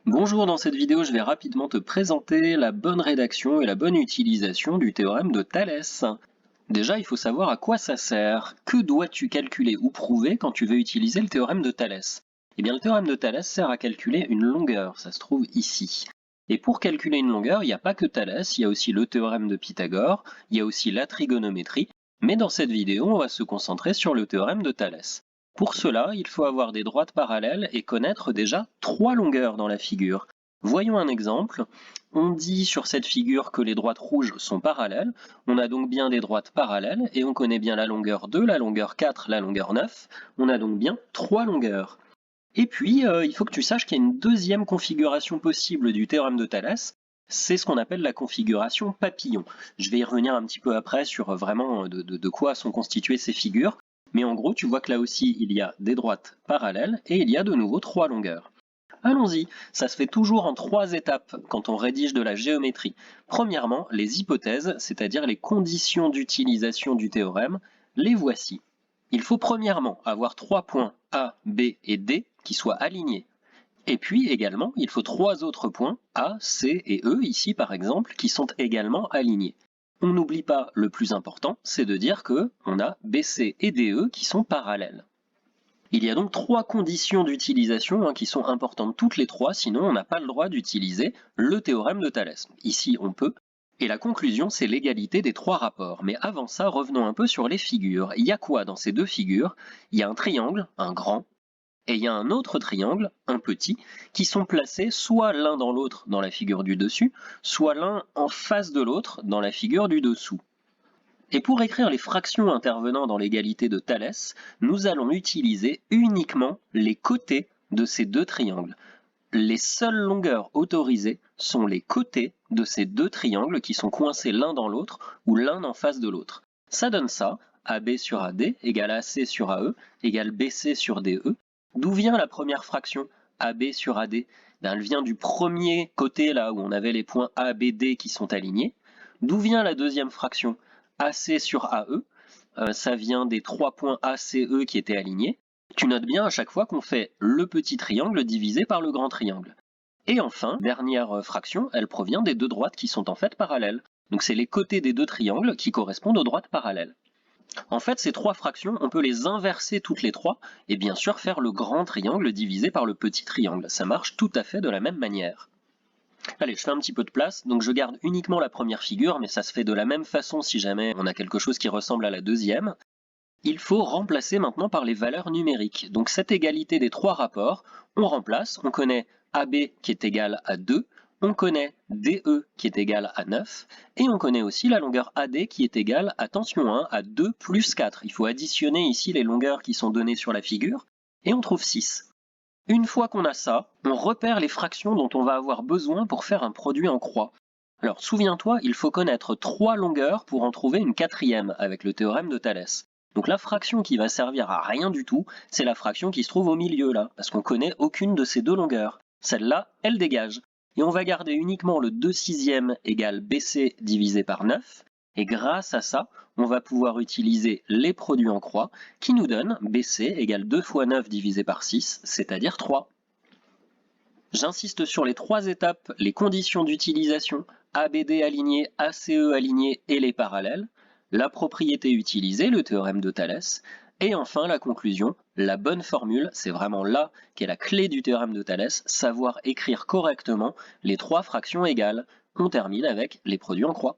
Bonjour, dans cette vidéo, je vais rapidement te présenter la bonne rédaction et la bonne utilisation du théorème de Thalès. Déjà, il faut savoir à quoi ça sert. Que dois-tu calculer ou prouver quand tu veux utiliser le théorème de Thalès? Eh bien, le théorème de Thalès sert à calculer une longueur, ça se trouve ici. Et pour calculer une longueur, il n'y a pas que Thalès, il y a aussi le théorème de Pythagore, il y a aussi la trigonométrie, mais dans cette vidéo, on va se concentrer sur le théorème de Thalès. Pour cela, il faut avoir des droites parallèles et connaître déjà trois longueurs dans la figure. Voyons un exemple. On dit sur cette figure que les droites rouges sont parallèles. On a donc bien des droites parallèles et on connaît bien la longueur 2, la longueur 4, la longueur 9. On a donc bien trois longueurs. Et puis, il faut que tu saches qu'il y a une deuxième configuration possible du théorème de Thalès. C'est ce qu'on appelle la configuration papillon. Je vais y revenir un petit peu après sur vraiment de quoi sont constituées ces figures. Mais en gros, tu vois que là aussi, il y a des droites parallèles et il y a de nouveau trois longueurs. Allons-y, ça se fait toujours en trois étapes quand on rédige de la géométrie. Premièrement, les hypothèses, c'est-à-dire les conditions d'utilisation du théorème, les voici. Il faut premièrement avoir trois points A, B et D qui soient alignés. Et puis également, il faut trois autres points A, C et E, ici par exemple, qui sont également alignés. On n'oublie pas le plus important, c'est de dire que on a BC et DE qui sont parallèles. Il y a donc trois conditions d'utilisation qui sont importantes toutes les trois, sinon on n'a pas le droit d'utiliser le théorème de Thalès. Ici on peut. Et la conclusion, c'est l'égalité des trois rapports. Mais avant ça, revenons un peu sur les figures. Il y a quoi dans ces deux figures? Il y a un triangle, un grand, et il y a un autre triangle, un petit, qui sont placés soit l'un dans l'autre dans la figure du dessus, soit l'un en face de l'autre dans la figure du dessous. Et pour écrire les fractions intervenant dans l'égalité de Thalès, nous allons utiliser uniquement les côtés de ces deux triangles. Les seules longueurs autorisées sont les côtés de ces deux triangles qui sont coincés l'un dans l'autre ou l'un en face de l'autre. Ça donne ça, AB sur AD égale AC sur AE égale BC sur DE. D'où vient la première fraction AB sur AD? Elle vient du premier côté là où on avait les points A, B, D qui sont alignés. D'où vient la deuxième fraction AC sur AE? Ça vient des trois points ACE qui étaient alignés. Tu notes bien à chaque fois qu'on fait le petit triangle divisé par le grand triangle. Et enfin, dernière fraction, elle provient des deux droites qui sont en fait parallèles. Donc c'est les côtés des deux triangles qui correspondent aux droites parallèles. En fait, ces trois fractions, on peut les inverser toutes les trois et bien sûr faire le grand triangle divisé par le petit triangle. Ça marche tout à fait de la même manière. Allez, je fais un petit peu de place, donc je garde uniquement la première figure, mais ça se fait de la même façon si jamais on a quelque chose qui ressemble à la deuxième. Il faut remplacer maintenant par les valeurs numériques. Donc cette égalité des trois rapports, on remplace, on connaît AB qui est égal à 2, on connaît DE qui est égal à 9, et on connaît aussi la longueur AD qui est égale, attention, à 2 plus 4. Il faut additionner ici les longueurs qui sont données sur la figure, et on trouve 6. Une fois qu'on a ça, on repère les fractions dont on va avoir besoin pour faire un produit en croix. Alors souviens-toi, il faut connaître trois longueurs pour en trouver une quatrième avec le théorème de Thalès. Donc la fraction qui va servir à rien du tout, c'est la fraction qui se trouve au milieu là, parce qu'on connaît aucune de ces deux longueurs. Celle-là, elle dégage. Et on va garder uniquement le 2 sixièmes égale BC divisé par 9, et grâce à ça, on va pouvoir utiliser les produits en croix qui nous donnent BC égale 2 fois 9 divisé par 6, c'est-à-dire 3. J'insiste sur les trois étapes, les conditions d'utilisation, ABD aligné, ACE aligné et les parallèles, la propriété utilisée, le théorème de Thalès, et enfin la conclusion, la bonne formule, c'est vraiment là qu'est la clé du théorème de Thalès, savoir écrire correctement les trois fractions égales. On termine avec les produits en croix.